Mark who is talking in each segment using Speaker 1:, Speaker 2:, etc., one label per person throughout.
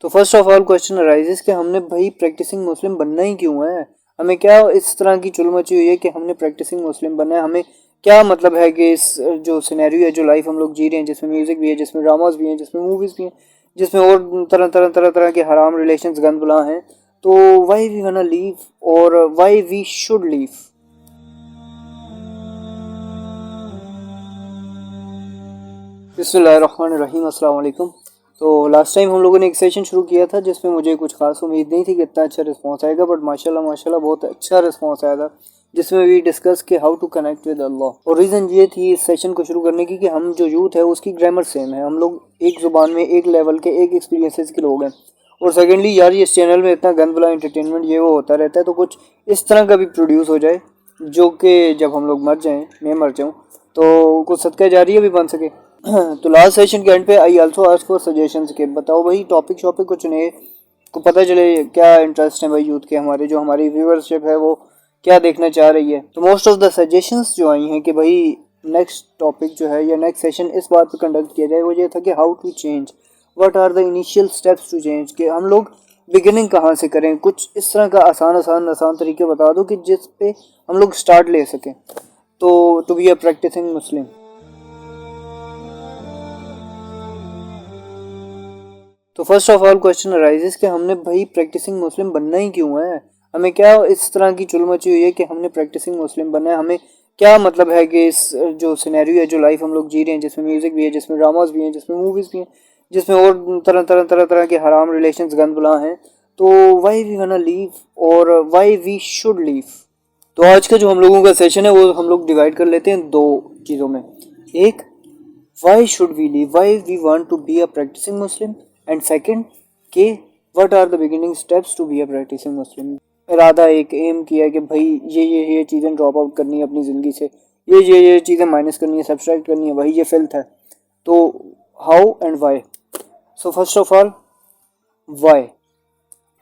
Speaker 1: تو first of all question arises کہ ہم نے بھائی پریکٹسنگ مسلم بننا ہی کیوں ہے؟ ہمیں کیا اس طرح کی چل مچی ہوئی ہے کہ ہم نے پریکٹسنگ مسلم بننا ہے؟ ہمیں کیا مطلب ہے کہ اس جو سینیریو ہے، جو لائف ہم لوگ جی رہے ہیں، جس میں میوزک بھی ہے، جس میں ڈراماز بھی ہیں، جس میں موویز بھی ہیں، جس میں اور طرح کے حرام ریلیشنز گند بلا ہیں، تو وائی وی wanna لیو اور وائی وی شوڈ لیو؟ بسم اللہ الرحمن الرحیم، السلام علیکم۔ تو لاسٹ ٹائم ہم لوگوں نے ایک سیشن شروع کیا تھا جس میں مجھے کچھ خاص امید نہیں تھی کہ اتنا اچھا رسپانس آئے گا، بٹ ماشاءاللہ بہت اچھا رسپانس آیا تھا، جس میں بھی ڈسکس کہ ہاؤ ٹو کنیکٹ ود اللہ۔ اور ریزن یہ تھی اس سیشن کو شروع کرنے کی کہ ہم جو یوتھ ہے اس کی گرامر سیم ہے، ہم لوگ ایک زبان میں، ایک لیول کے، ایک ایکسپیرینسز کے لوگ ہیں۔ اور سیکنڈلی یار، یہ اس چینل میں اتنا گند بلا انٹرٹینمنٹ یہ وہ ہوتا رہتا ہے، تو کچھ اس طرح کا بھی پروڈیوس ہو جائے جو کہ جب ہم لوگ مر جائیں، میں مر جاؤں، تو کچھ صدقہ جاریہ بھی بن سکے۔ تو لاسٹ سیشن کے اینڈ پہ I also ask for suggestions کہ بتاؤ بھائی ٹاپک شاپک کچھ نئے کو پتہ چلے کیا انٹرسٹ ہے بھائی یوتھ کے، ہمارے جو ہماری ویورشپ ہے وہ کیا دیکھنا چاہ رہی ہے۔ تو موسٹ آف دا سجیشنز جو آئی ہیں کہ بھائی نیکسٹ ٹاپک جو ہے یا نیکسٹ سیشن اس بات پہ کنڈکٹ کیا جائے، وہ یہ تھا کہ how to change, what are the initial steps to change, کہ ہم لوگ بگننگ کہاں سے کریں۔ کچھ اس طرح کا آسان طریقے بتا دو کہ جس پہ ہم لوگ سٹارٹ لے سکیں تو ٹو بی اے پریکٹسنگ مسلم۔ تو first of all question arises کہ ہم نے بھائی پریکٹسنگ مسلم بننا ہی کیوں ہے؟ ہمیں کیا اس طرح کی چل مچی ہوئی ہے کہ ہم نے پریکٹسنگ مسلم بننا ہے؟ ہمیں کیا مطلب ہے کہ اس جو سینیریو ہے، جو لائف ہم لوگ جی رہے ہیں، جس میں میوزک بھی ہے، جس میں ڈراماز بھی ہیں، جس میں موویز بھی ہیں، جس میں اور طرح کے حرام ریلیشنز گند بلا ہیں، تو وائی وی wanna لیو اور وائی وی شوڈ لیو؟ تو آج کا جو ہم لوگوں کا سیشن ہے وہ ہم لوگ ڈیوائڈ کر لیتے ہیں دو چیزوں میں۔ ایک، why should we leave, why we want to be a practicing Muslim, and second کہ what are the beginning steps to be a practicing Muslim۔ ارادہ ایک ایم کیا ہے کہ بھائی یہ چیزیں ڈراپ آؤٹ کرنی ہے اپنی زندگی سے، یہ چیزیں مائنس کرنی ہے، سبسٹریکٹ کرنی ہے، بھائی یہ فلتھ ہے، تو how and why. So first of all why,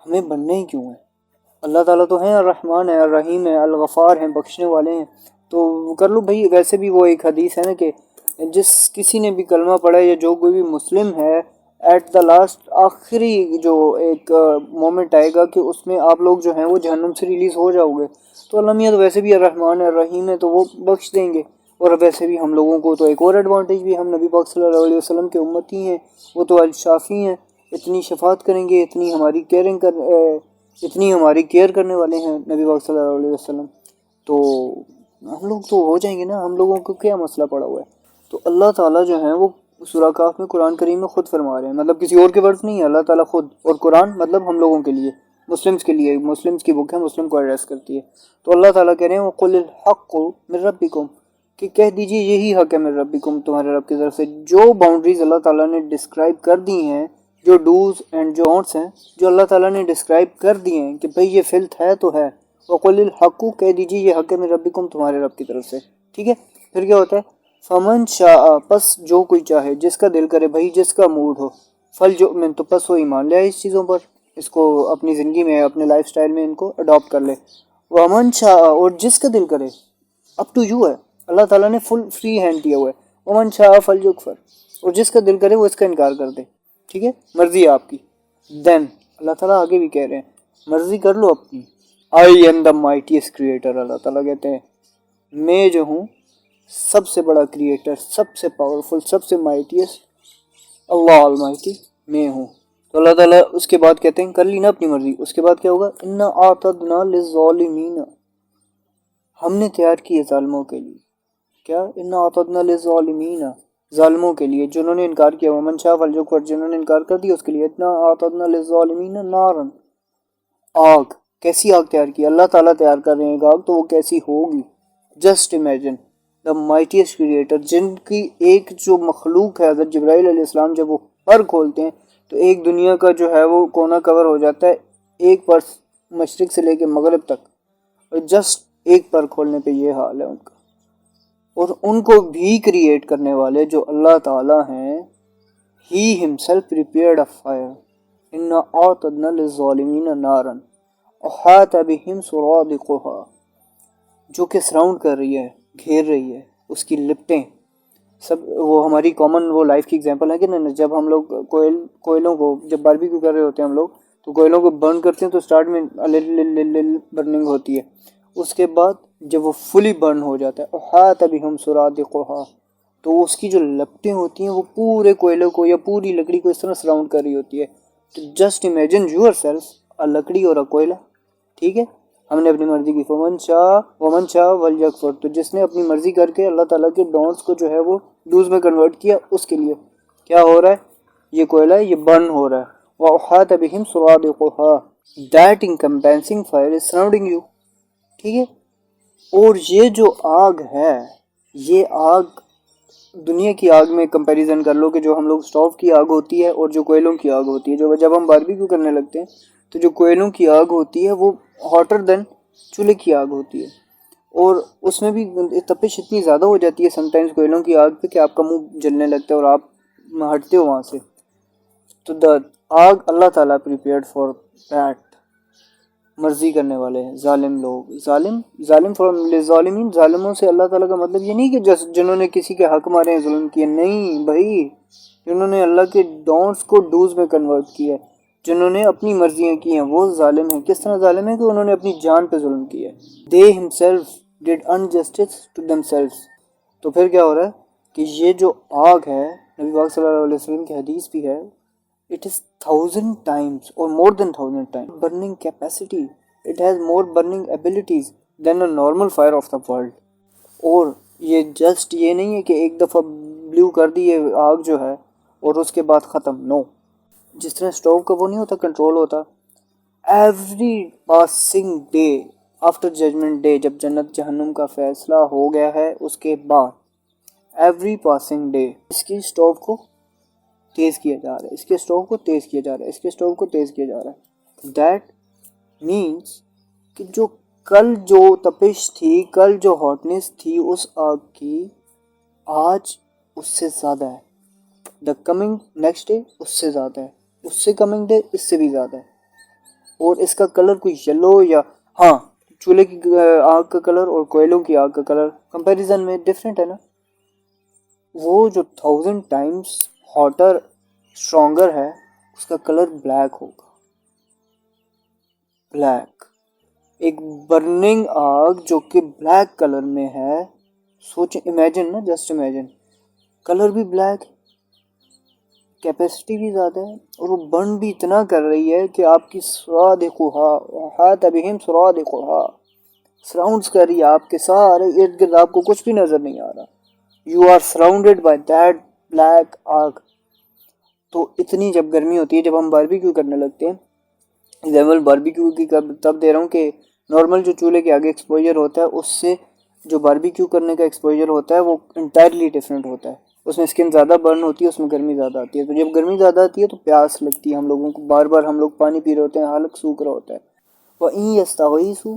Speaker 1: ہمیں بننا ہی کیوں ہے؟ اللہ تعالیٰ تو ہیں، الرحمن ہے، الرحیم ہے، الغفار ہیں، بخشنے والے ہیں، تو کر لو بھائی۔ ویسے بھی وہ ایک حدیث ہے نا کہ جس کسی نے بھی کلمہ پڑھا یا جو کوئی بھی مسلم ہے، ایٹ دا لاسٹ آخری جو ایک مومنٹ آئے گا کہ اس میں آپ لوگ جو ہیں وہ جہنم سے ریلیز ہو جاؤ گے، تو اللہ میاں تو ویسے بھی الرحمن الرحیم ہے تو وہ بخش دیں گے۔ اور ویسے بھی ہم لوگوں کو تو ایک اور ایڈوانٹیج بھی، ہم نبی پاک صلی اللہ علیہ وسلم کے امتی ہیں، وہ تو الشافی ہیں، اتنی شفاعت کریں گے، اتنی ہماری کیئر کرنے والے ہیں نبی پاک صلی اللہ علیہ وسلم، تو ہم لوگ تو ہو جائیں گے نا۔ ہم لوگوں کو کیا مسئلہ پڑا ہوا ہے؟ تو اللہ تعالیٰ جو ہیں وہ سورہ کہف میں، قرآن کریم میں خود فرما رہے ہیں، مطلب کسی اور کے ورڈ نہیں ہے، اللہ تعالیٰ خود، اور قرآن مطلب ہم لوگوں کے لیے، مسلمز کے لیے، مسلمز کی بک ہے، مسلم کو ایڈریس کرتی ہے۔ تو اللہ تعالیٰ کہہ رہے ہیں وَقُلِ الْحَقُّ مِن رَبِّكُمْ، کہ کہہ دیجئے یہی حق ہے من ربکم، تمہارے رب کی طرف سے۔ جو باؤنڈریز اللہ تعالیٰ نے ڈسکرائب کر دی ہیں، جو ڈوز اینڈ جو ڈونٹس ہیں، جو اللہ تعالیٰ نے ڈسکرائب کر دی ہیں کہ بھئی یہ فلتھ ہے تو ہے، وَقُلِ الْحَقُّ، کہہ دیجئے یہ حق ہے من ربکم، تمہارے رب کی طرف سے، ٹھیک ہے؟ پھر کیا ہوتا ہے؟ فمن شاء، پس جو کوئی چاہے، جس کا دل کرے بھائی، جس کا موڈ ہو، فلیؤمن، تو پس وہ ایمان لے آئے اس چیزوں پر، اس کو اپنی زندگی میں، اپنے لائف سٹائل میں ان کو اڈاپٹ کر لے۔ ومن شاء، اور جس کا دل کرے، اپ ٹو یو ہے، اللہ تعالیٰ نے فل فری ہینڈ دیا ہوا ہے۔ ومن شاء فلیکفر، اور جس کا دل کرے وہ اس کا انکار کر دے، ٹھیک ہے، مرضی ہے آپ کی۔ دین اللہ تعالیٰ آگے بھی کہہ رہے ہیں مرضی کر لو اپنی۔ آئی ایم دا مائٹیسٹ کریٹر، اللہ تعالیٰ کہتے ہیں میں جو ہوں سب سے بڑا کریٹر، سب سے پاورفل، سب سے مائٹیسٹ، اللہ المائٹی میں ہوں۔ تو اللہ تعالیٰ اس کے بعد کہتے ہیں کر لی نا اپنی مرضی، اس کے بعد کیا ہوگا؟ انا اعتدنا للظالمین، ہم نے تیار کی ہے ظالموں کے لیے، کیا؟ انا اعتدنا للظالمین، ظالموں کے لیے، جنہوں نے انکار کیا، ومن شاء فلیکفر، جنہوں نے انکار کر دیا اس کے لیے، انا اعتدنا للظالمین نارا، آگ۔ کیسی آگ تیار کی؟ اللہ تعالیٰ تیار کر رہے ہیں ایک آگ، تو وہ کیسی ہوگی؟ جسٹ امیجن دا مائٹیسٹ کریٹر، جن کی ایک جو مخلوق ہے، حضرت جبرائیل علیہ السلام جب وہ پر کھولتے ہیں تو ایک دنیا کا جو ہے وہ کونا کور ہو جاتا ہے، ایک پر، مشرق سے لے کے مغرب تک، اور جسٹ ایک پر کھولنے پہ یہ حال ہے ان کا۔ اور ان کو بھی کریٹ کرنے والے جو اللہ تعالیٰ ہیں، ہی ہمسیلف پریپیئرڈ اے فائر، انا اعتدنا للظالمین نارا احاط بہم سرادقها، جو کہ سراؤنڈ کر رہی ہے، گھیر رہی ہے، اس کی لپٹیں سب وہ ہماری کامن وہ لائف کی ایگزامپل ہے کہ نا، جب ہم لوگ کوئلوں کو جب باربیکیو کر رہے ہوتے ہیں ہم لوگ، تو کوئلوں کو برن کرتے ہیں تو اسٹارٹ میں برننگ ہوتی ہے. اس کے بعد جب وہ فلی برن ہو جاتا ہے احاط بہم سرادقها، تو اس کی جو لپٹیں ہوتی ہیں وہ پورے کوئلے کو یا پوری لکڑی کو اس طرح سراؤنڈ کر رہی ہوتی ہے. تو just imagine your self a لکڑی اور اے کوئلہ. ٹھیک ہے، ہم نے اپنی مرضی کی. فمن شاء ومن شاء ولیکفر، تو جس نے اپنی مرضی کر کے اللہ تعالیٰ کے ڈونٹس کو جو ہے وہ ڈوز میں کنورٹ کیا، اس کے لیے کیا ہو رہا ہے؟ یہ کوئلہ ہے، یہ برن ہو رہا ہے. وَأُحَاطَ بِهِمْ سُرَادِقُهَا that encompassing fire is surrounding you. ٹھیک ہے، اور یہ جو آگ ہے، یہ آگ دنیا کی آگ میں کمپیریزن کر لو کہ جو ہم لوگ اسٹوو کی آگ ہوتی ہے اور جو کوئلوں کی آگ ہوتی ہے. جو جب ہم باربیکیو کرنے لگتے ہیں تو جو کوئلوں کی آگ ہوتی ہے وہ ہاٹر دین چولہے کی آگ ہوتی ہے، اور اس میں بھی تپش اتنی زیادہ ہو جاتی ہے سم ٹائمز کوئلوں کی آگ پہ کہ آپ کا منہ جلنے لگتا ہے اور آپ ہٹتے ہو وہاں سے. تو آگ اللہ تعالیٰ پریپیئرڈ فار دیٹ. مرضی کرنے والے ہیں ظالم لوگ. ظالم فرام ظالمین، ظالموں سے اللہ تعالیٰ کا مطلب یہ نہیں کہ جنہوں نے کسی کے حق مارے ہیں ظلم کیے، نہیں بھائی، جنہوں نے اللہ کے ڈونٹس کو ڈوز میں کنورٹ کیا ہے، جنہوں نے اپنی مرضیاں کی ہیں، وہ ظالم ہیں. کس طرح ظالم ہیں؟ کہ انہوں نے اپنی جان پہ ظلم کیا ہے. they himself did injustice to themselves. تو پھر کیا ہو رہا ہے کہ یہ جو آگ ہے، نبی پاک صلی اللہ علیہ وسلم کی حدیث بھی ہے، it is 1000 times or more than 1000 times burning capacity. It has more burning abilities than a normal fire of the world. اور یہ جسٹ یہ نہیں ہے کہ ایک دفعہ بلیو کر دی یہ آگ جو ہے اور اس کے بعد ختم. نو، جس طرح اسٹوو کا وہ نہیں ہوتا کنٹرول ہوتا، every passing day after judgment day, جب جنت جہنم کا فیصلہ ہو گیا ہے اس کے بعد ایوری پاسنگ ڈے اس کی اسٹوو کو تیز کیا جا رہا ہے، اس کے اسٹوو کو تیز کیا جا رہا ہے، اس کے اسٹوو کو تیز کیا جا رہا ہے. دیٹ مینس کہ جو کل جو تپش تھی، کل جو ہاٹنس تھی اس آگ کی، آج اس سے زیادہ ہے. دا کمنگ نیکسٹ ڈے اس سے زیادہ ہے، اس سے کمنگ ڈے اس سے بھی زیادہ ہے. اور اس کا کلر کوئی یلو یا ہاں چولہے کی آگ کا کلر اور کوئلوں کی آگ کا کلر کمپیریزن میں ڈفرینٹ ہے نا. وہ جو 1000 ٹائمز ہاٹر اسٹرانگر ہے اس کا کلر بلیک ہوگا. بلیک، ایک برننگ آگ جو کہ بلیک کلر میں ہے. سوچیں، امیجن نا، جسٹ امیجن، کلر بھی بلیک، کیپیسٹی بھی زیادہ ہے، اور وہ برن بھی اتنا کر رہی ہے کہ آپ کی احاط بہم سرادقها سراؤنڈز کر رہی ہے آپ کے سارے ارد گرد، آپ کو کچھ بھی نظر نہیں آ رہا. You are surrounded by that black آگ. تو اتنی جب گرمی ہوتی ہے جب ہم باربیکیو کرنے لگتے ہیں، ایگزامپل باربیکیو کی تب دے رہا ہوں کہ نارمل جو چولہے کے آگے ایکسپوجر ہوتا ہے اس سے جو باربیکیو کرنے کا ایکسپوجر ہوتا ہے وہ انٹائرلی ڈفرینٹ ہوتا ہے. اس میں اسکن زیادہ برن ہوتی ہے، اس میں گرمی زیادہ آتی ہے. تو جب گرمی زیادہ آتی ہے تو پیاس لگتی ہے ہم لوگوں کو، بار بار ہم لوگ پانی پی رہے ہوتے ہیں، حلق سوکھ رہا ہوتا ہے. وَإِن يَسْتَغِيثُوا،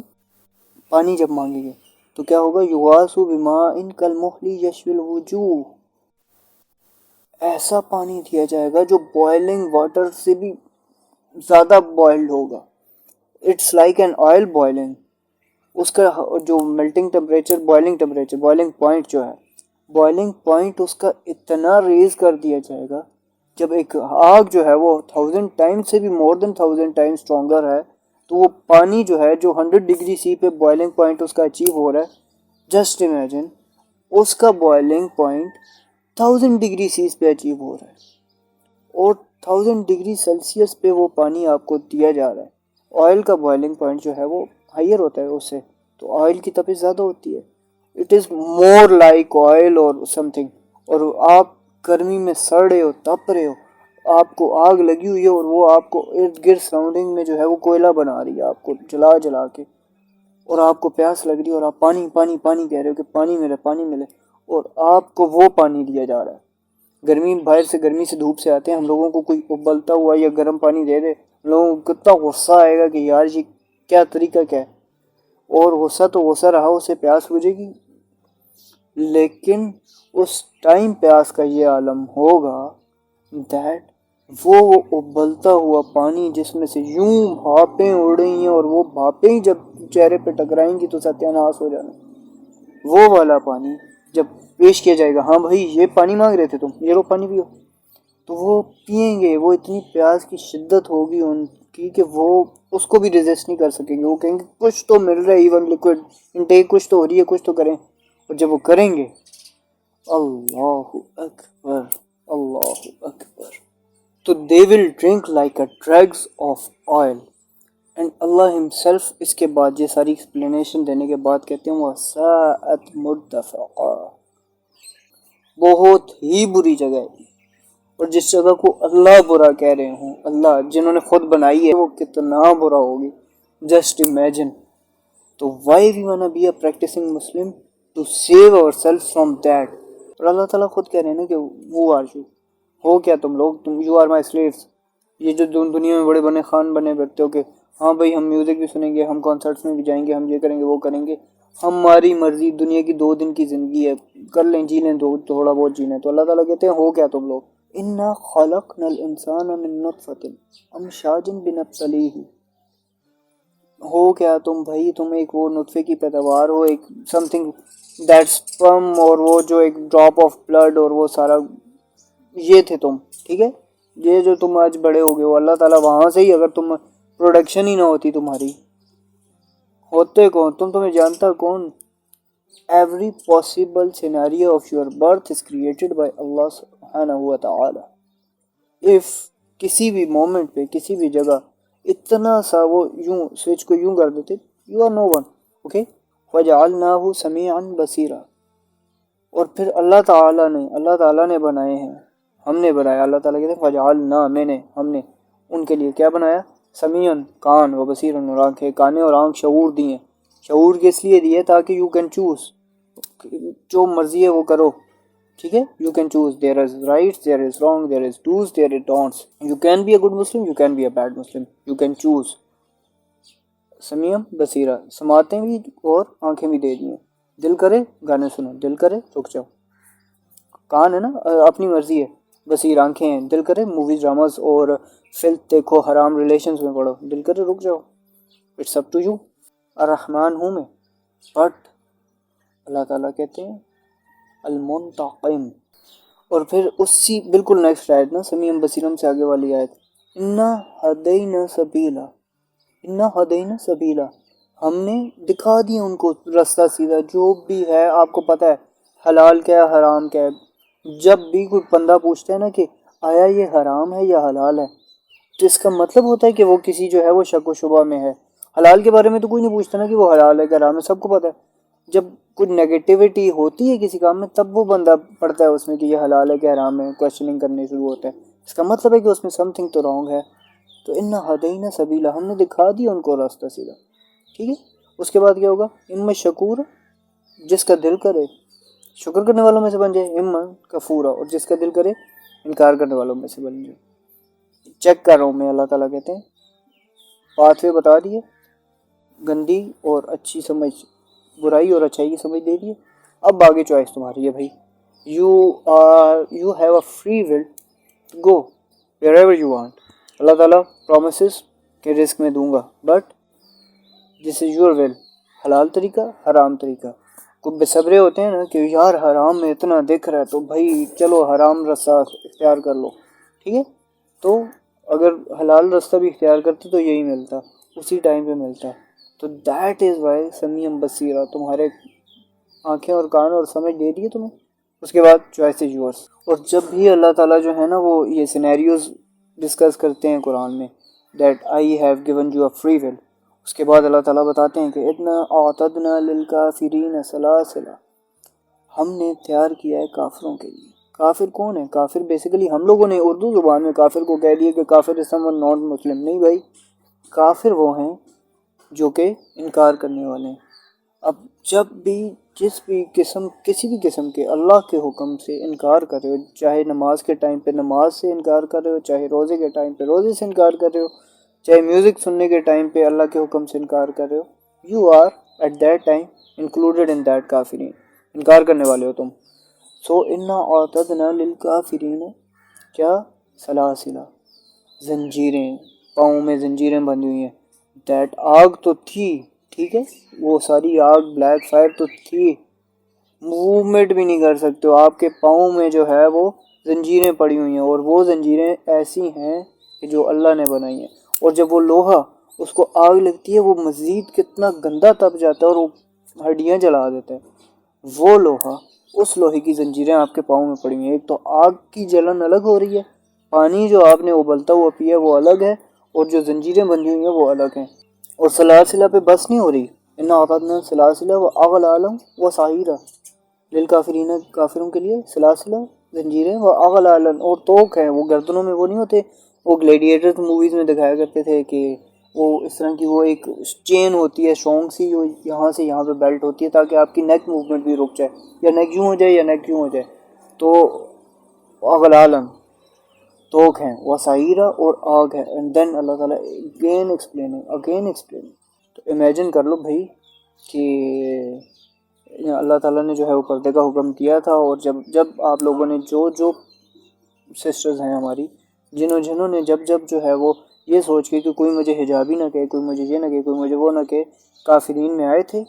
Speaker 1: پانی جب مانگیں گے تو کیا ہوگا؟ يُغَاثُوا بِمَاءٍ كَالْمُهْلِ يَشْوِي الْوُجُوهَ، ایسا پانی دیا جائے گا جو بوائلنگ واٹر سے بھی زیادہ بوائلڈ ہوگا. It's like an oil boiling. اس کا جو میلٹنگ ٹمپریچر، بوائلنگ پوائنٹ جو ہے، بوائلنگ پوائنٹ اس کا اتنا ریز کر دیا جائے گا. جب ایک آگ جو ہے وہ 1000 ٹائمز سے بھی مور دین 1000 ٹائمز اسٹرانگر ہے، تو وہ پانی جو ہے جو 100 ڈگری سی پہ بوائلنگ پوائنٹ اس کا اچیو ہو رہا ہے، جسٹ امیجن اس کا بوائلنگ پوائنٹ 1000 ڈگری سیز پہ اچیو ہو رہا ہے، اور 1000 ڈگری سیلسیس پہ وہ پانی آپ کو دیا جا رہا ہے. آئل کا بوائلنگ پوائنٹ جو ہے وہ ہائر ہوتا ہے اس سے، تو آئل کی تپش زیادہ ہوتی ہے. It is more like oil اور سم تھنگ. اور آپ گرمی میں سڑ رہے ہو، تپ رہے ہو، آپ کو آگ لگی ہوئی ہے اور وہ آپ کو ارد گرد سراؤنڈنگ میں جو ہے وہ کوئلہ بنا رہی ہے آپ کو جلا جلا کے، اور آپ کو پیاس لگ رہی ہے اور آپ پانی پانی پانی کہہ رہے ہو کہ پانی ملے پانی ملے، اور آپ کو وہ پانی دیا جا رہا ہے. گرمی باہر سے، گرمی سے دھوپ سے آتے ہیں، ہم لوگوں کو کوئی ابلتا ہوا یا گرم پانی دے دے، ہم لوگوں کو کتنا غصہ آئے گا کہ یار یہ کیا طریقہ کیا ہے. اور غصہ تو غصہ رہا، اسے پیاس بجھے گی، لیکن اس ٹائم پیاس کا یہ عالم ہوگا دیٹ وہ ابلتا ہوا پانی جس میں سے یوں بھاپیں اڑ رہی ہیں، اور وہ بھاپیں جب چہرے پہ ٹکرائیں گی تو ستیہ ناش ہو جانا، وہ والا پانی جب پیش کیا جائے گا ہاں بھائی یہ پانی مانگ رہے تھے تم، یہ لو پانی پیو، تو وہ پئیں گے. وہ اتنی پیاس کی شدت ہوگی ان کی کہ وہ اس کو بھی ریزسٹ نہیں کر سکیں گے. وہ کہیں گے کچھ تو مل رہا ہے، ایون لیکوڈ انٹیک کچھ تو ہو رہی ہے، کچھ تو کریں. اور جب وہ کریں گے، اللہ اکبر، اللہ اکبر، تو they will drink like a dregs of oil. And اللہ ہمسیلف اس کے بعد یہ ساری ایکسپلینیشن دینے کے بعد کہتے ہیں وَسَاءَتْ مُرْتَفَقًا، بہت ہی بری جگہ ہے. اور جس جگہ کو اللہ برا کہہ رہے ہوں، اللہ جنہوں نے خود بنائی ہے، وہ کتنا برا ہوگی، جسٹ امیجن. تو why we wanna be a practicing Muslim to save ourselves from that. اور اللہ تعالیٰ خود کہہ رہے ہیں نا کہ who are you، ہو کیا تم لوگ، تم you are my slaves. یہ جو دنیا میں بڑے بنے خان بنے بیٹھتے ہو کہ ہاں بھائی ہم میوزک بھی سنیں گے، ہم کانسرٹس میں بھی جائیں گے، ہم یہ کریں گے وہ کریں گے، ہماری مرضی، دنیا کی 2 دن کی زندگی ہے، کر لیں جی لیں، تھوڑا بہت جینے. تو اللہ تعالیٰ کہتے ہیں ہو کیا تم لوگ، اِنَّا خَلَقْنَا الْإِنسَانَ مِن نُطْفَةٍ أَمْشَاجٍ بِنَبْتَلِيهِ، ہو کیا تم بھائی، تم ایک وہ نطفے کی پیداوار ہو، ایک سم تھنگ دیٹ سپرم، اور وہ جو ایک ڈراپ آف بلڈ، اور وہ سارا یہ تھے تم، ٹھیک ہے. یہ جو تم آج بڑے ہو گئے ہو، اللہ تعالیٰ وہاں سے ہی، اگر تم پروڈکشن ہی نہ ہوتی تمہاری، ہوتے کون تم، تمہیں جانتا کون. Every possible scenario of your birth is created by اللہ سبحانہ و تعالی. اف کسی بھی مومنٹ پہ، کسی بھی جگہ اتنا سا وہ یوں سوئچ کو یوں کر دیتے، you are no one, okay. وَجَعَلْنَاهُ سَمِيعًا بَصِيرًا، اور پھر اللہ تعالیٰ نے بنائے ہیں، ہم نے بنایا. اللہ تعالیٰ کہتے ہیں فَجَعَلْنَا، میں نے، ہم نے ان کے لیے کیا بنایا، سمیعن کان، و بصیرن اور آنکھیں. کانیں اور آنکھ شعور دی ہیں. شعور کس لیے دی ہے، تاکہ یو کین چوز، جو مرضی ہے وہ کرو، ٹھیک ہے. You can choose, there is right, there is wrong, there is dos, there is don'ts. You can be a good Muslim, you can be a bad Muslim, you can choose. سمیع بصیرہ، سماعتیں بھی اور آنکھیں بھی دے دی ہیں. دل کرے گانے سنو، دل کرے رک جاؤ. کان ہے نا، اپنی مرضی ہے. بصیر آنکھیں ہیں، دل کرے موویز ڈراماز اور فلم دیکھو، حرام ریلیشنز میں پڑھو، دل کرے رک جاؤ. It's up to you. الرحمن ہوں میں، بٹ اللہ تعالیٰ کہتے ہیں المنتقم. اور پھر اسی بالکل نیکسٹ آیت نا، سمیع بصیرم سے آگے والی آیت، انا ہدینا سبیلا، انا ہدینا سبیلا، ہم نے دکھا دیا ان کو راستہ سیدھا. جو بھی ہے آپ کو پتہ ہے حلال کیا ہے حرام کیا ہے. جب بھی کوئی بندہ پوچھتا ہے نا کہ آیا یہ حرام ہے یا حلال ہے، تو اس کا مطلب ہوتا ہے کہ وہ کسی جو ہے وہ شک و شبہ میں ہے. حلال کے بارے میں تو کوئی نہیں پوچھتا نا کہ وہ حلال ہے کہ حرام ہے، سب کو پتہ ہے. جب کوئی نیگیٹیوٹی ہوتی ہے کسی کام میں، تب وہ بندہ پڑھتا ہے اس میں کہ یہ حلال ہے کہ حرام ہے، کویشچننگ کرنے شروع ہوتا ہے. اس کا مطلب ہے کہ اس میں سم تھنگ تو رانگ ہے. تو انا ہدینا سبیلا، ہم نے دکھا دیا ان کو راستہ سیدھا، ٹھیک ہے. اس کے بعد کیا ہوگا، اما شکور، جس کا دل کرے شکر کرنے والوں میں سے بن جائے، اما کفورا، اور جس کا دل کرے انکار کرنے والوں میں سے بن جائے. چیک کر رہا ہوں میں، اللہ تعالیٰ کہتے ہیں پاتھ وے بتا دیے، گندی اور اچھی سمجھ، برائی اور اچھائی کی سمجھ دے دیے. اب آگے چوائس تمہاری ہے بھائی. You have a free will to go wherever you want. اللہ تعالیٰ پرومسز کہ رزق میں دوں گا، but this is your will, حلال طریقہ حرام طریقہ. کوئی بے صبرے ہوتے ہیں نا کہ یار حرام میں اتنا دکھ رہا ہے تو بھائی چلو حرام راستہ اختیار کر لو، ٹھیک ہے. تو اگر حلال راستہ بھی اختیار کرتے تو یہی ملتا، اسی ٹائم پہ ملتا. تو دیٹ از وائی سمیع بصیرہ، تمہارے آنکھیں اور کان اور سمجھ دے دیے تمہیں. اس کے بعد چوائس از یورس. اور جب بھی اللہ تعالیٰ جو ہے نا وہ یہ سینیریوز ڈسکس کرتے ہیں قرآن میں، that I have given you a free will, اس کے بعد اللہ تعالیٰ بتاتے ہیں کہ اتنا اعتدنا للکافرین سلاسلا، ہم نے تیار کیا ہے کافروں کے لیے. کافر کون ہے؟ کافر بیسیکلی ہم لوگوں نے اردو زبان میں کافر کو کہہ دیا کہ کافر از سم ون ناٹ مسلم. نہیں بھائی، کافر وہ ہیں جو کہ انکار کرنے والے ہیں. اب جب بھی جس بھی قسم، کسی بھی قسم کے اللہ کے حکم سے انکار کر رہے ہو، چاہے نماز کے ٹائم پہ نماز سے انکار کر رہے ہو، چاہے روزے کے ٹائم پہ روزے سے انکار کر رہے ہو، چاہے میوزک سننے کے ٹائم پہ اللہ کے حکم سے انکار کر رہے ہو، you are at that time included in that کافرین، انکار کرنے والے ہو تم. سو انا اعتدنا للکافرین کیا، سلاسلا، زنجیریں، پاؤں میں زنجیریں بندھی ہوئی ہیں. دیٹ آگ تو تھی، ٹھیک ہے، وہ ساری آگ بلیک فائر تو تھی، موومنٹ بھی نہیں کر سکتے ہو، آپ کے پاؤں میں جو ہے وہ زنجیریں پڑی ہوئی ہیں، اور وہ زنجیریں ایسی ہیں کہ جو اللہ نے بنائی ہیں، اور جب وہ لوہا اس کو آگ لگتی ہے وہ مزید کتنا گندا تپ جاتا ہے اور وہ ہڈیاں جلا دیتا ہے۔ وہ لوہا، اس لوہے کی زنجیریں آپ کے پاؤں میں پڑی ہوئی ہیں۔ ایک تو آگ کی جلن الگ ہو رہی ہے، پانی جو آپ نے ابلتا ہوا پیا وہ الگ ہے، اور جو زنجیریں بندھی ہوئی ہیں وہ الگ ہیں۔ اور سلاسلہ پہ بس نہیں ہو رہی، ان اعطینا سلاسلہ و اغلالا و سعیرا للکافرین، کافروں کے لیے سلاسلہ زنجیریں، و اغلالا اور توق ہیں، وہ گردنوں میں وہ نہیں ہوتے، وہ گلیڈیٹر موویز میں دکھایا کرتے تھے کہ وہ اس طرح کی وہ ایک چین ہوتی ہے اسٹرانگ سی، جو یہاں سے یہاں پہ بیلٹ ہوتی ہے تاکہ آپ کی نیک موومنٹ بھی رک جائے، یا نیک یوں ہو جائے یا نیک یوں ہو جائے۔ تو اغلالا توق ہیں، وسعیرہ اور آگ ہے، اینڈ دین اللہ تعالیٰ اگین ایکسپلیننگ۔ تو امیجن کر لو بھائی کہ اللہ تعالیٰ نے جو ہے وہ پردے کا حکم کیا تھا، اور جب آپ لوگوں نے جو سسٹرز ہیں ہماری، جنہوں نے جب جو ہے وہ یہ سوچ کے کہ کوئی مجھے حجابی نہ کہے، کوئی مجھے یہ نہ کہے، کوئی مجھے وہ نہ کہے، کافرین میں آئے تھے،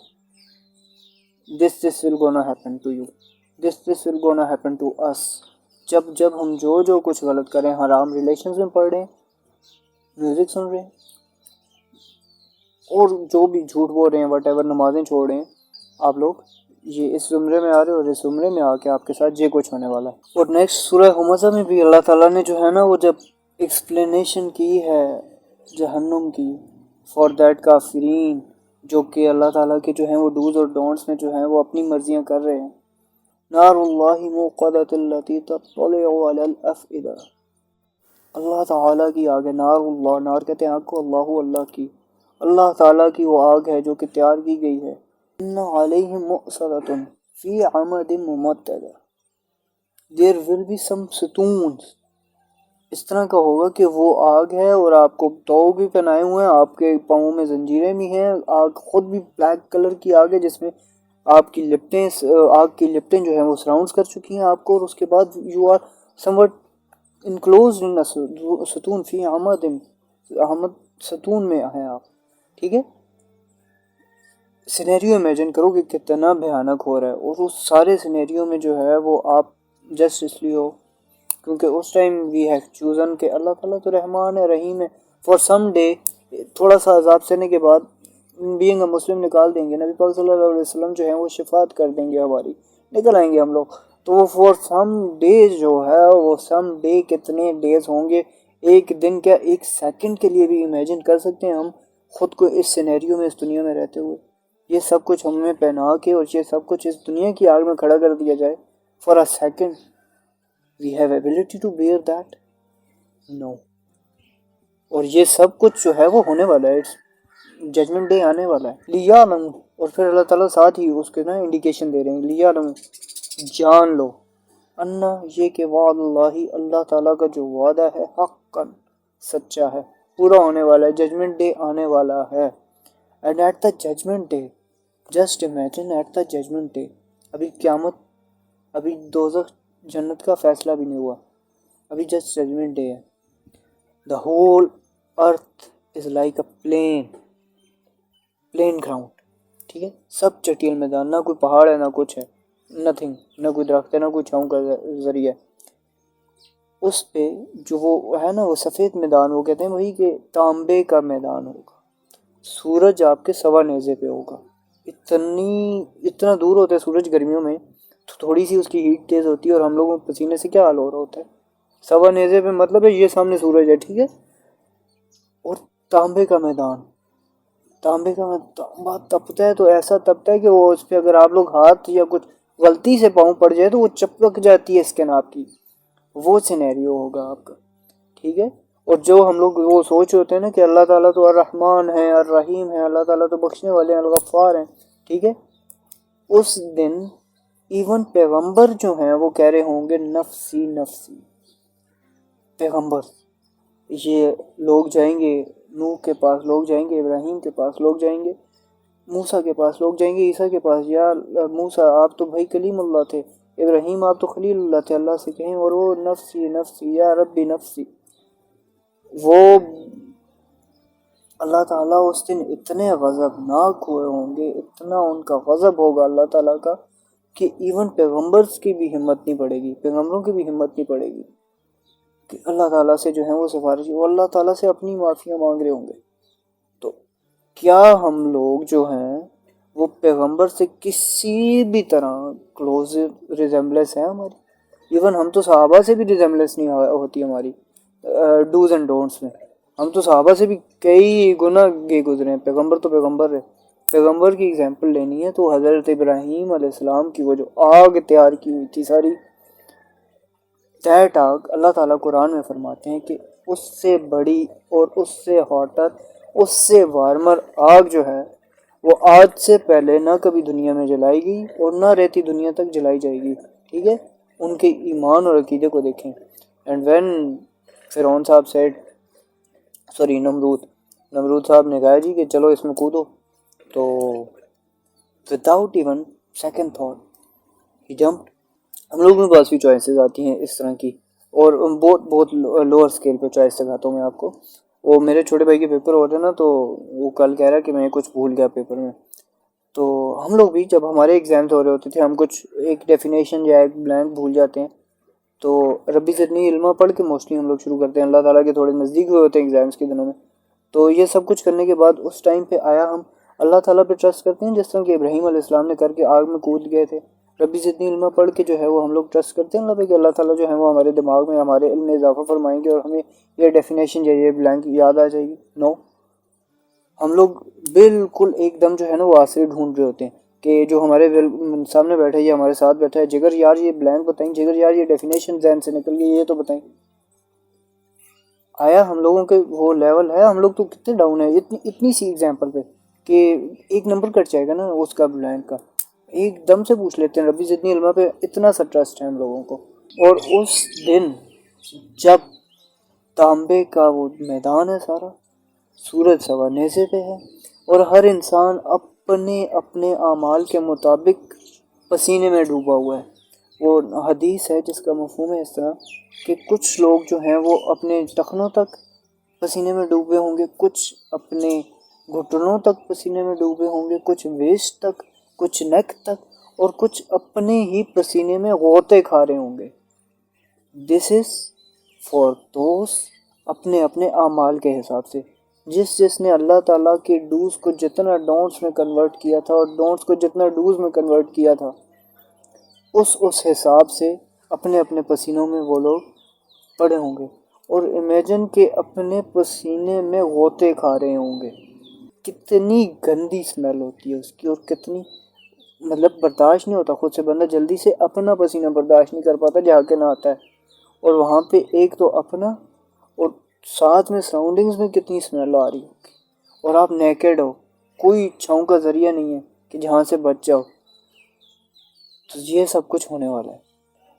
Speaker 1: this will gonna happen to you, this will gonna happen to us۔ جب ہم جو کچھ غلط کریں، حرام ریلیشنز میں پڑھ رہے ہیں، میوزک سن رہے ہیں، اور جو بھی جھوٹ بول رہے ہیں، وٹ ایور، نمازیں چھوڑ رہے ہیں، آپ لوگ یہ اس زمرے میں آ رہے ہو، اور اس زمرے میں آ کے آپ کے ساتھ یہ کچھ ہونے والا ہے۔ اور نیکسٹ سورہ ہمزہ میں بھی اللہ تعالیٰ نے جو ہے نا وہ جب ایکسپلینیشن کی ہے جہنم کی فار دیٹ کافرین، جو کہ اللہ تعالیٰ کے جو ہیں وہ ڈوز اور ڈونٹس میں جو ہیں وہ اپنی مرضیاں کر رہے ہیں۔ نار اللہ موقدۃ التی تطلع علی الافئدہ، اللہ تعالیٰ کی آگ ہے، نار اللہ، نار کہتے ہیں آگ کو، اللہ کی، اللہ تعالیٰ کی وہ آگ ہے جو کہ تیار کی گئی ہے۔ ان علیہم مؤصدۃ فی عمد ممددہ، دیر ول بی سم ستونز، اس طرح کا ہوگا کہ وہ آگ ہے اور آپ کو توگ بھی پہنائے ہوئے ہیں، آپ کے پاؤں میں زنجیریں بھی ہیں، آگ خود بھی بلیک کلر کی آگ ہے جس میں آپ کی لپٹیں، آگ کی لپٹیں جو ہیں وہ سراؤنڈز کر چکی ہیں آپ کو، اور اس کے بعد you are somewhat enclosed in ستون فی عمد، ستون میں ہیں آپ، ٹھیک ہے۔ سینیریو امیجن کرو کہ کتنا بھیانک ہو رہا ہے، اور اس سارے سینیریو میں جو ہے وہ آپ جسٹ اس لیے ہو کیونکہ اس ٹائم وی ہیو چوزن کہ اللہ تعالیٰ تو رحمان ہے، رحیم ہے، فار سم ڈے تھوڑا سا عذاب سہنے کے بعد بینگ اے مسلم نکال دیں گے، نبی پاک صلی اللہ علیہ وسلم جو ہیں وہ شفاعت کر دیں گے، ہماری نکل آئیں گے ہم لوگ۔ تو وہ فار سم ڈیز جو ہے وہ سم ڈے کتنے ڈیز ہوں گے، ایک دن کیا ایک سیکنڈ کے لیے بھی امیجن کر سکتے ہیں ہم خود کو اس سینیریو میں، اس دنیا میں رہتے ہوئے، یہ سب کچھ ہمیں پہنا کے اور یہ سب کچھ اس دنیا کی آگ میں کھڑا کر دیا جائے for a second, we have ability to bear that؟ no۔ اور یہ سب کچھ جو ہے وہ ہونے والا ہے، ججمنٹ ڈے آنے والا ہے، لیعلم، اور پھر اللہ تعالیٰ ساتھ ہی اس کے نا انڈیکیشن دے رہے ہیں، لیعلم، جان لو، انا، یہ کہ وعد اللہ، اللہ تعالیٰ کا جو وعدہ ہے، حقا، سچا ہے، پورا ہونے والا ہے، ججمنٹ ڈے آنے والا ہے۔ And at the judgment day, just imagine at the judgment day, ابھی قیامت، ابھی دوزخ جنت کا فیصلہ بھی نہیں ہوا، ابھی جسٹ ججمنٹ ڈے ہے۔ The whole earth is like a plain ground, ٹھیک ہے، سب چٹیل میدان، نہ کوئی پہاڑ ہے نہ کچھ ہے، نتھنگ، نہ کوئی درخت ہے نہ کوئی چھاؤں کا ذریعہ، اس پہ جو وہ ہے نا وہ سفید میدان، وہ کہتے ہیں وہی کہ تانبے کا میدان ہوگا، سورج آپ کے سوا نیزے پہ ہوگا، اتنا دور ہوتا ہے سورج گرمیوں میں، تو تھوڑی سی اس کی ہیٹ تیز ہوتی ہے اور ہم لوگوں کو پسینے سے کیا حال ہو رہا ہوتا ہے، سوا نیزے پہ مطلب ہے یہ سامنے سورج ہے، ٹھیک ہے، اور تانبے کا میدان، تانبا تپتا ہے تو ایسا تپتا ہے کہ وہ اس پہ اگر آپ لوگ ہاتھ یا کچھ غلطی سے پاؤں پڑ جائے تو وہ چپک جاتی ہے اسکن آپ کی، وہ سینیریو ہوگا آپ کا، ٹھیک ہے۔ اور جو ہم لوگ وہ سوچ ہوتے ہیں نا کہ اللہ تعالیٰ تو الرحمن ہے، الرحیم ہے، اللہ تعالیٰ تو بخشنے والے ہیں، الغفار ہیں، ٹھیک ہے، اس دن ایون پیغمبر جو ہیں وہ کہہ رہے ہوں گے نفسی نفسی، پیغمبر، یہ لوگ جائیں گے نوح کے پاس، لوگ جائیں گے ابراہیم کے پاس، لوگ جائیں گے موسیٰ کے پاس، لوگ جائیں گے عیسیٰ کے پاس، یا موسیٰ آپ تو بھائی کلیم اللہ تھے، ابراہیم آپ تو خلیل اللہ تھے، اللہ سے کہیں، اور وہ نفسی نفسی یا ربی نفسی، وہ اللہ تعالیٰ اس دن اتنے غضبناک ہوئے ہوں گے، اتنا ان کا غضب ہوگا اللہ تعالیٰ کا کہ ایون پیغمبرز کی بھی ہمت نہیں پڑے گی، پیغمبروں کی بھی ہمت نہیں پڑے گی کہ اللہ تعالیٰ سے جو ہے وہ سفارش، وہ اللہ تعالیٰ سے اپنی معافیاں مانگ رہے ہوں گے. تو کیا ہم لوگ جو ہیں وہ پیغمبر سے کسی بھی طرح کلوز ریزمبلنس ہے ہماری؟ ایون ہم تو صحابہ سے بھی ریزمبلنس نہیں ہوتی ہماری ڈوز اینڈ ڈونٹس میں. ہم تو صحابہ سے بھی کئی گنا گئے گزرے ہیں. پیغمبر تو پیغمبر ہے. پیغمبر کی اگزامپل لینی ہے تو حضرت ابراہیم علیہ السلام کی وہ جو آگ تیار کی ہوئی تھی ساری، دیٹ آگ اللہ تعالیٰ قرآن میں فرماتے ہیں کہ اس سے بڑی اور اس سے ہاٹر، اس سے وارمر آگ جو ہے وہ آج سے پہلے نہ کبھی دنیا میں جلائی گئی اور نہ رہتی دنیا تک جلائی جائے گی. ٹھیک ہے، ان کے ایمان اور عقیدے کو دیکھیں. اینڈ وین فرعون صاحب سیڈ، نمرود صاحب نے کہا جی کہ چلو اس میں کودو، تو without even second thought he jumped. ہم لوگوں کے پاس بھی چوائسیز آتی ہیں اس طرح کی، اور بہت لوور اسکیل پہ چوائس دکھاتا ہوں میں آپ کو. وہ میرے چھوٹے بھائی کے پیپر ہو رہے ہیں نا، تو وہ کل کہہ رہا ہے کہ میں کچھ بھول گیا پیپر میں. تو ہم لوگ بھی جب ہمارے ایگزامس ہو رہے ہوتے تھے، ہم کچھ ایک ڈیفینیشن یا ایک بلینک بھول جاتے ہیں، تو ربی زدنی علما پڑھ کے موسٹلی ہم لوگ شروع کرتے ہیں. اللہ تعالیٰ کے تھوڑے نزدیک ہوئے ہوتے ہیں ایگزامس کے دنوں میں. تو یہ سب کچھ کرنے کے بعد اس ٹائم پہ آیا ہم اللہ تعالیٰ پہ ٹرسٹ کرتے ہیں، جس طرح کہ ابراہیم علیہ السلام نے کر کے آگ میں کود گئے تھے. ربی زدنی علما پڑھ کے جو ہے وہ ہم لوگ ٹرسٹ کرتے ہیں اللہ پہ کہ اللہ تعالیٰ جو ہے وہ ہمارے دماغ میں، ہمارے علم میں اضافہ فرمائیں گے اور ہمیں یہ ڈیفینیشن یا یہ بلینک یاد آ جائے گی. نو، ہم لوگ بالکل ایک دم جو ہے نا وہ آسرے ڈھونڈ رہے ہوتے ہیں کہ جو ہمارے سامنے بیٹھا ہے یا ہمارے ساتھ بیٹھا ہے، جگر یار یہ بلینک بتائیں، جگر یار یہ ڈیفینیشن ذہن سے نکل گئی، یہ تو بتائیں. آیا ہم لوگوں کے وہ لیول ہے؟ ہم لوگ تو کتنے ڈاؤن ہیں اتنی سی ایگزامپل پہ کہ ایک نمبر کٹ جائے گا نا اس کا بلینک کا. ایک دم سے پوچھ لیتے ہیں. ربی زدنی علما پہ اتنا سا ٹرسٹ ہے ہم لوگوں کو. اور اس دن جب تانبے کا وہ میدان ہے سارا، سورج سوا نیزے پہ ہے اور ہر انسان اپنے اپنے اعمال کے مطابق پسینے میں ڈوبا ہوا ہے. وہ حدیث ہے جس کا مفہوم ہے اس طرح کہ کچھ لوگ جو ہیں وہ اپنے ٹخنوں تک پسینے میں ڈوبے ہوں گے، کچھ اپنے گھٹنوں تک پسینے میں ڈوبے ہوں گے، کچھ ویسٹ تک، کچھ نیک تک، اور کچھ اپنے ہی پسینے میں غوطے کھا رہے ہوں گے. دس از فار دوز اپنے اپنے اعمال کے حساب سے. جس نے اللہ تعالیٰ کے ڈوز کو جتنا ڈونٹس میں کنورٹ کیا تھا اور ڈونٹس کو جتنا ڈوز میں کنورٹ کیا تھا، اس حساب سے اپنے اپنے پسینوں میں وہ لوگ پڑے ہوں گے. اور امیجن کہ اپنے پسینے میں غوطے کھا رہے ہوں گے. کتنی گندی اسمیل ہوتی ہے اس کی، اور کتنی مطلب برداشت نہیں ہوتا خود سے. بندہ جلدی سے اپنا پسینہ برداشت نہیں کر پاتا جہاں کے نہ آتا ہے، اور وہاں پہ ایک تو اپنا اور ساتھ میں سراؤنڈنگز میں کتنی اسمیل آ رہی ہوگی. اور آپ نیکڈ ہو، کوئی چھاؤں کا ذریعہ نہیں ہے کہ جہاں سے بچ جاؤ. تو یہ سب کچھ ہونے والا ہے.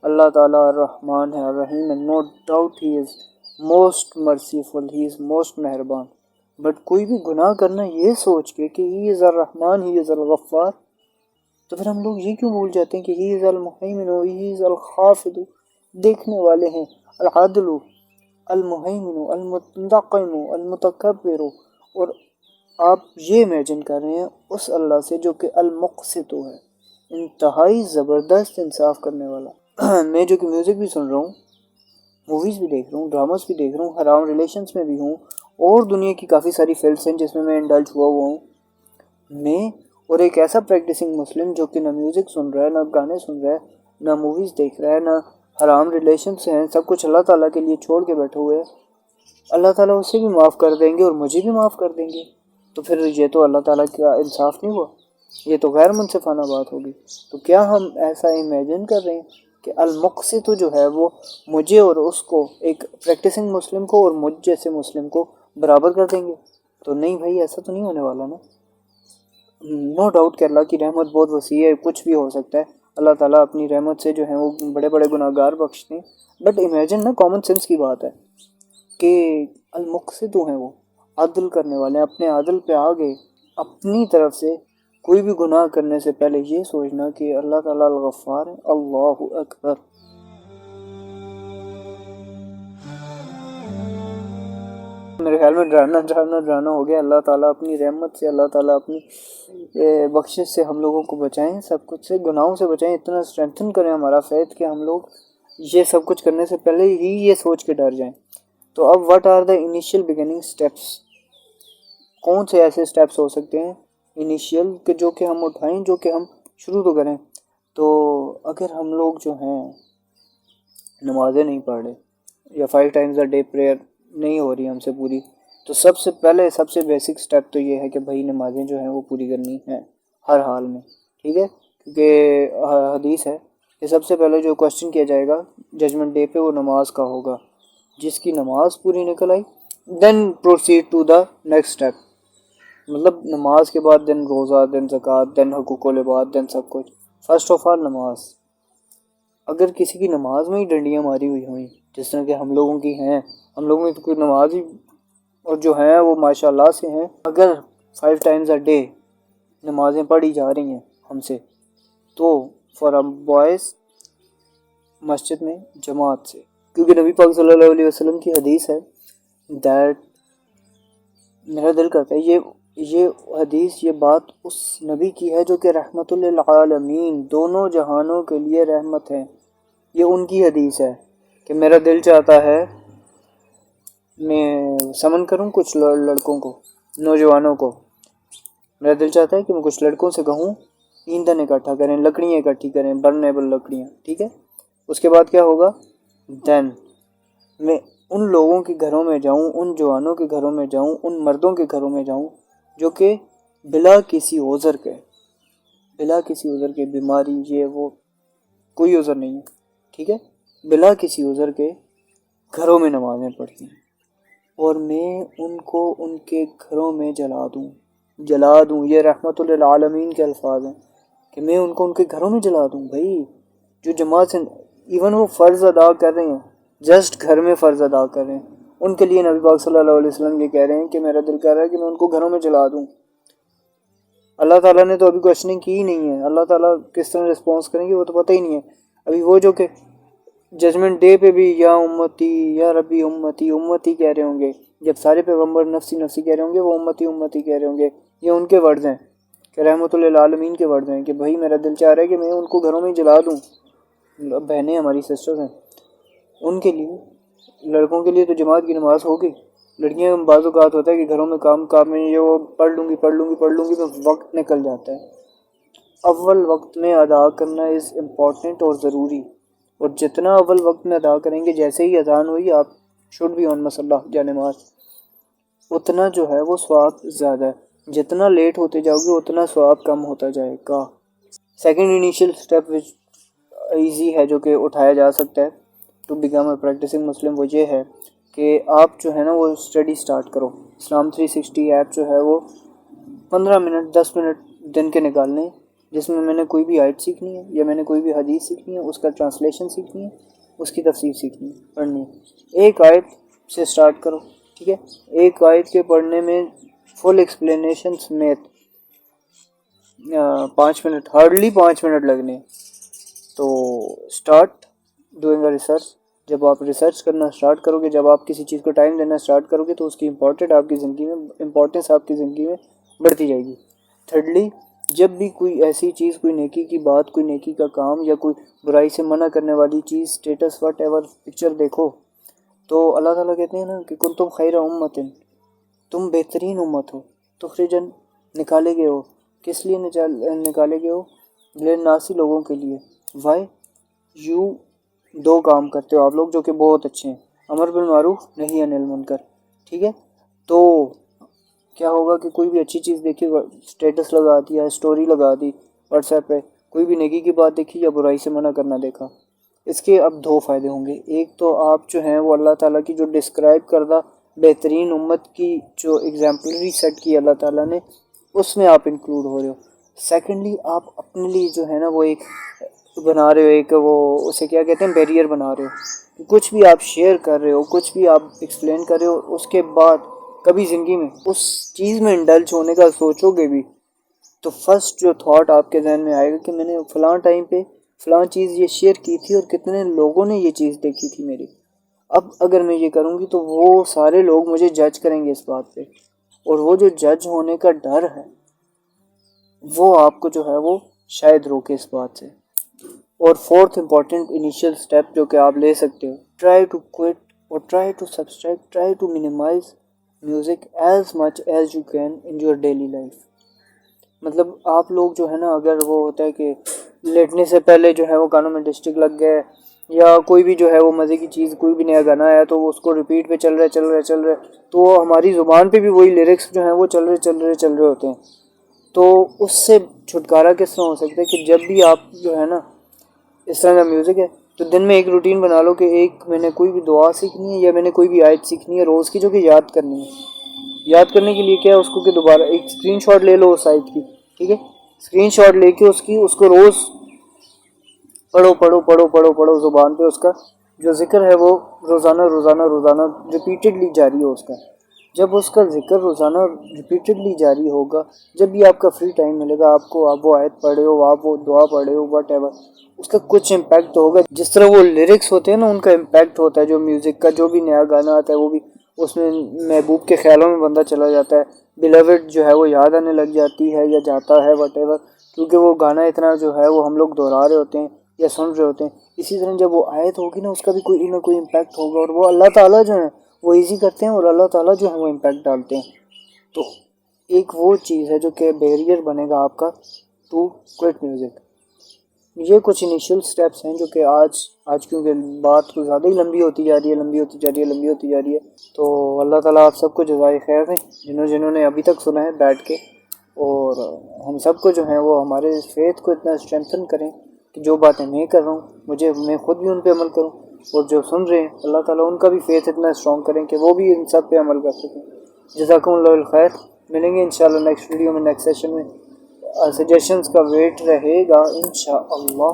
Speaker 1: اللہ تعالیٰ الرحمن ہے، الرحیم ہے. No doubt he is most merciful, he is most مہربان. بٹ کوئی بھی گناہ کرنا یہ سوچ کے کہ ہی از الرحمن، ہی از الغفار، تو پھر ہم لوگ یہ کیوں بھول جاتے ہیں کہ ہی از المحیمن، ہی از الخافض، دیکھنے والے ہیں، العدل، المحیمن، المنتقم، المتکبر. اور آپ یہ امیجن کر رہے ہیں اس اللہ سے جو کہ المقسط ہے، انتہائی زبردست انصاف کرنے والا. میں جو کہ میوزک بھی سن رہا ہوں، موویز بھی دیکھ رہا ہوں، ڈراماز بھی دیکھ رہا ہوں، حرام ریلیشنز میں بھی ہوں، اور دنیا کی کافی ساری فیلڈس ہیں جس میں انڈلج ہوا ہوں میں. اور ایک ایسا پریکٹسنگ مسلم جو کہ نہ میوزک سن رہا ہے، نہ گانے سن رہا ہے، نہ موویز دیکھ رہا ہے، نہ حرام ریلیشنز ہیں، سب کچھ اللہ تعالیٰ کے لیے چھوڑ کے بیٹھے ہوئے ہیں. اللہ تعالیٰ اسے بھی معاف کر دیں گے اور مجھے بھی معاف کر دیں گے. تو پھر یہ تو اللہ تعالیٰ کا انصاف نہیں ہوا، یہ تو غیر منصفانہ بات ہوگی. تو کیا ہم ایسا امیجن کر رہے ہیں کہ المقسط جو ہے وہ مجھے اور اس کو، ایک پریکٹسنگ مسلم کو اور مجھ جیسے مسلم کو برابر کر دیں گے؟ تو نہیں بھائی، ایسا تو نہیں ہونے والا نا. نو ڈاؤٹ کہ اللہ کی رحمت بہت وسیع ہے، کچھ بھی ہو سکتا ہے. اللہ تعالیٰ اپنی رحمت سے جو ہے وہ بڑے بڑے گناہ گار بخشتے ہیں. بٹ امیجن نا، کامن سینس کی بات ہے کہ المقسط ہیں، وہ عدل کرنے والے ہیں. اپنے عدل پہ آگے اپنی طرف سے کوئی بھی گناہ کرنے سے پہلے یہ سوچنا کہ اللہ تعالیٰ الغفار ہے. اللہ اکبر. میرے خیال میں ڈرانا ہو گیا. اللہ تعالیٰ اپنی رحمت سے, اللہ تعالیٰ اپنی بخشش سے ہم لوگوں کو بچائیں, سب کچھ سے, گناہوں سے بچائیں. اتنا اسٹرینتھن کریں ہمارا فیتھ کہ ہم لوگ یہ سب کچھ کرنے سے پہلے ہی یہ سوچ کے ڈر جائیں. تو اب what are the initial beginning steps, کون سے ایسے اسٹیپس ہو سکتے ہیں انیشیل کہ جو کہ ہم اٹھائیں, جو کہ ہم شروع تو کریں. تو اگر ہم لوگ جو ہیں نمازیں نہیں پڑھ رہے یا 5 times a day پریئر نہیں ہو رہی ہم سے پوری, تو سب سے پہلے سب سے بیسک سٹیپ تو یہ ہے کہ بھائی نمازیں جو ہیں وہ پوری کرنی ہیں ہر حال میں, ٹھیک ہے. کیونکہ حدیث ہے کہ سب سے پہلے جو کوشچن کیا جائے گا ججمنٹ ڈے پہ وہ نماز کا ہوگا. جس کی نماز پوری نکل آئی then proceed to the next step, مطلب نماز کے بعد دین روزہ, دین زکوٰۃ, دین حقوق العباد, دین سب کچھ. فرسٹ آف آل نماز. اگر کسی کی نماز میں ہی ڈنڈیاں ماری ہوئی ہوئیں جس طرح کہ ہم لوگوں کی ہیں, ہم لوگوں میں تو کوئی نماز ہی اور جو ہیں وہ ماشاء اللہ سے ہیں, اگر 5 times a day نمازیں پڑھی جا رہی ہیں ہم سے, تو فار بوائز مسجد میں جماعت سے, کیونکہ نبی پاک صلی اللہ علیہ وسلم کی حدیث ہے دیٹ میرا دل کرتا ہے یہ حدیث, یہ بات اس نبی کی ہے جو کہ رحمت للعالمین, دونوں جہانوں کے لیے رحمت ہے. یہ ان کی حدیث ہے کہ میرا دل چاہتا ہے میں سمن کروں کچھ لڑکوں کو, نوجوانوں کو. میرا دل چاہتا ہے کہ میں کچھ لڑکوں سے کہوں ایندھن اکٹھا کریں, لکڑیاں اکٹھی کریں, برنیبل لکڑیاں, ٹھیک ہے. اس کے بعد کیا ہوگا, دین میں ان لوگوں کے گھروں میں جاؤں, ان جوانوں کے گھروں میں جاؤں, ان مردوں کے گھروں میں جاؤں جو کہ بلا کسی عذر کے بیماری یہ وہ کوئی عذر نہیں ہے, ٹھیک ہے, بلا کسی عذر کے گھروں میں نمازیں پڑھتی ہیں, اور میں ان کو ان کے گھروں میں جلا دوں. یہ رحمت للعالمین کے الفاظ ہیں کہ میں ان کو ان کے گھروں میں جلا دوں. بھائی جو جماعت سے ایون وہ فرض ادا کر رہے ہیں, جسٹ گھر میں فرض ادا کر رہے ہیں, ان کے لیے نبی پاک صلی اللہ علیہ وسلم یہ کہہ رہے ہیں کہ میرا دل کہہ رہا ہے کہ میں ان کو گھروں میں جلا دوں. اللہ تعالیٰ نے تو ابھی کوشچننگ کی ہی نہیں ہے, اللہ تعالیٰ کس طرح رسپانس کریں گے وہ تو پتہ ہی نہیں ہے ابھی. وہ جو کہ ججمنٹ ڈے پہ بھی یا امتی یا ربی امتی کہہ رہے ہوں گے, جب سارے پیغمبر نفسی نفسی کہہ رہے ہوں گے وہ امتی کہہ رہے ہوں گے. یہ ان کے ورڈز ہیں کہ رحمت للعالمین کے ورڈز ہیں کہ بھائی میرا دل چاہ رہا ہے کہ میں ان کو گھروں میں جلا دوں. بہنیں ہماری سسٹرز ہیں, ان کے لیے, لڑکوں کے لیے تو جماعت کی نماز ہوگی. لڑکیاں بعض اوقات ہوتا ہے کہ گھروں میں کام میں یہ وہ پڑھ لوں گی تو وقت نکل جاتا ہے. اول وقت میں ادا کرنا از امپورٹنٹ اور ضروری, اور جتنا اول وقت میں ادا کریں گے, جیسے ہی اذان ہوئی آپ شوڈ بی آن مصلی جانماز, اتنا جو ہے وہ ثواب زیادہ ہے. جتنا لیٹ ہوتے جاؤ گے اتنا ثواب کم ہوتا جائے گا. Second initial step which easy ہے جو کہ اٹھایا جا سکتا ہے to become a practising Muslim, وہ یہ ہے کہ آپ جو ہے نا وہ اسٹڈی سٹارٹ کرو. اسلام 360 ایپ جو ہے وہ 15 منٹ 10 منٹ دن کے نکالنے, جس میں نے کوئی بھی آیت سیکھنی ہے یا میں نے کوئی بھی حدیث سیکھنی ہے, اس کا ٹرانسلیشن سیکھنی ہے, اس کی تفسیر سیکھنی ہے, پڑھنی ہے. ایک آیت سے سٹارٹ کرو, ٹھیک ہے. ایک آیت کے پڑھنے میں فل ایکسپلینیشن سمیت 5 منٹ, ہارڈلی 5 منٹ لگنے. تو اسٹارٹ ڈوئنگ اے ریسرچ. جب آپ ریسرچ کرنا اسٹارٹ کرو گے, جب آپ کسی چیز کو ٹائم دینا اسٹارٹ کرو گے, تو اس کی امپورٹنس آپ کی زندگی میں بڑھتی جائے گی. تھرڈلی, جب بھی کوئی ایسی چیز, کوئی نیکی کی بات, کوئی نیکی کا کام یا کوئی برائی سے منع کرنے والی چیز, اسٹیٹس واٹ ایور پکچر دیکھو, تو اللہ تعالیٰ کہتے ہیں نا کہ کنتم خیر امت, تم بہترین امت ہو. تخرجن نکالے گئے ہو, کس لیے نکالے گئے ہو, للناس لوگوں کے لیے. وائی یو 2 کام کرتے ہو آپ لوگ جو کہ بہت اچھے ہیں, امر بالمعروف نہی عن المنکر, ٹھیک ہے. تو کیا ہوگا کہ کوئی بھی اچھی چیز دیکھی, اسٹیٹس لگا دیا, اسٹوری لگا دی واٹس ایپ پہ, کوئی بھی نیکی کی بات دیکھی یا برائی سے منع کرنا دیکھا. اس کے اب 2 فائدے ہوں گے. ایک تو آپ جو ہیں وہ اللہ تعالیٰ کی جو ڈسکرائب کردہ بہترین امت کی جو ایگزامپلری سیٹ کی اللہ تعالیٰ نے, اس میں آپ انکلوڈ ہو رہے ہو. سیکنڈلی, آپ اپنے لیے جو ہے نا وہ ایک بنا رہے ہو, ایک وہ اسے کیا کہتے ہیں, بیریئر بنا رہے ہو. کچھ بھی آپ شیئر کر رہے ہو, کچھ بھی آپ ایکسپلین کر رہے ہو, اس کے بعد کبھی زندگی میں اس چیز میں انڈلج ہونے کا سوچو گے بھی, تو فرسٹ جو تھاٹ آپ کے ذہن میں آئے گا کہ میں نے فلاں ٹائم پہ فلاں چیز یہ شیئر کی تھی اور کتنے لوگوں نے یہ چیز دیکھی تھی میری. اب اگر میں یہ کروں گی تو وہ سارے لوگ مجھے جج کریں گے اس بات پہ، اور وہ جو جج ہونے کا ڈر ہے وہ آپ کو جو ہے وہ شاید روکے اس بات سے۔ اور فورتھ امپورٹنٹ انیشیل اسٹیپ جو کہ آپ لے سکتے ہو، ٹرائی ٹو کوئٹ اور try to subtract, try to minimise music as much as you can in your daily life. مطلب آپ لوگ جو ہے نا، اگر وہ ہوتا ہے کہ لیٹنے سے پہلے جو ہے وہ کانوں میں ڈسٹک لگ گئے، یا کوئی بھی جو ہے وہ مزے کی چیز، کوئی بھی نیا گانا آیا تو وہ اس کو ریپیٹ پہ چل رہے، تو ہماری زبان پہ بھی وہی لیرکس جو ہیں وہ چل رہے ہوتے ہیں۔ تو اس سے چھٹکارا کس طرح ہو سکتا ہے کہ جب بھی آپ جو ہے نا اس طرح کا میوزک ہے تو دن میں ایک روٹین بنا لو کہ ایک میں نے کوئی بھی دعا سیکھنی ہے یا میں نے کوئی بھی آیت سیکھنی ہے روز کی، جو کہ یاد کرنی ہے۔ یاد کرنے کے لیے کیا ہے، اس کو کہ دوبارہ ایک اسکرین شاٹ لے لو اس آیت کی، ٹھیک ہے، اسکرین شاٹ لے کے اس کو روز پڑھو زبان پہ، اس کا جو ذکر ہے وہ روزانہ ریپیٹڈلی جاری ہو اس کا۔ جب اس کا ذکر روزانہ ریپیٹڈلی جاری ہوگا، جب بھی آپ کا فری ٹائم ملے گا آپ کو، آپ وہ آیت پڑھے ہو، آپ وہ دعا پڑھے ہو، واٹ ایور، اس کا کچھ امپیکٹ ہوگا۔ جس طرح وہ لیرکس ہوتے ہیں نا ان کا امپیکٹ ہوتا ہے، جو میوزک کا جو بھی نیا گانا آتا ہے وہ بھی اس میں محبوب کے خیالوں میں بندہ چلا جاتا ہے، بیلیوڈ جو ہے وہ یاد آنے لگ جاتی ہے یا جاتا ہے واٹ ایور، کیونکہ وہ گانا اتنا جو ہے وہ ہم لوگ دہرا رہے ہوتے ہیں یا سن رہے ہوتے ہیں۔ اسی طرح جب وہ آیت ہوگی نا اس کا بھی کوئی نہ کوئی امپیکٹ ہوگا، اور وہ اللہ تعالیٰ جو ہیں وہ ایزی کرتے ہیں اور اللہ تعالیٰ جو ہے وہ امپیکٹ ڈالتے ہیں۔ تو ایک وہ چیز ہے جو کہ بیریئر بنے گا آپ کا ٹو کوئٹ میوزک۔ یہ کچھ انیشیل سٹیپس ہیں جو کہ آج کیونکہ بات تو زیادہ ہی لمبی ہوتی جا رہی ہے، تو اللہ تعالیٰ آپ سب کو جزائے خیر دیں جنہوں نے ابھی تک سنا ہے بیٹھ کے، اور ہم سب کو جو ہیں وہ ہمارے فیتھ کو اتنا اسٹرینتھن کریں کہ جو باتیں میں کر رہا ہوں میں خود بھی ان پہ عمل کروں، اور جو سن رہے ہیں اللہ تعالیٰ ان کا بھی فیتھ اتنا اسٹرانگ کریں کہ وہ بھی ان سب پہ عمل کر سکیں۔ جزاکم اللہ الخیر۔ ملیں گے انشاءاللہ نیکسٹ ویڈیو میں، نیکسٹ سیشن میں۔ سجیشنز کا ویٹ رہے گا انشاءاللہ،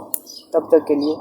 Speaker 1: تب تک کے لیے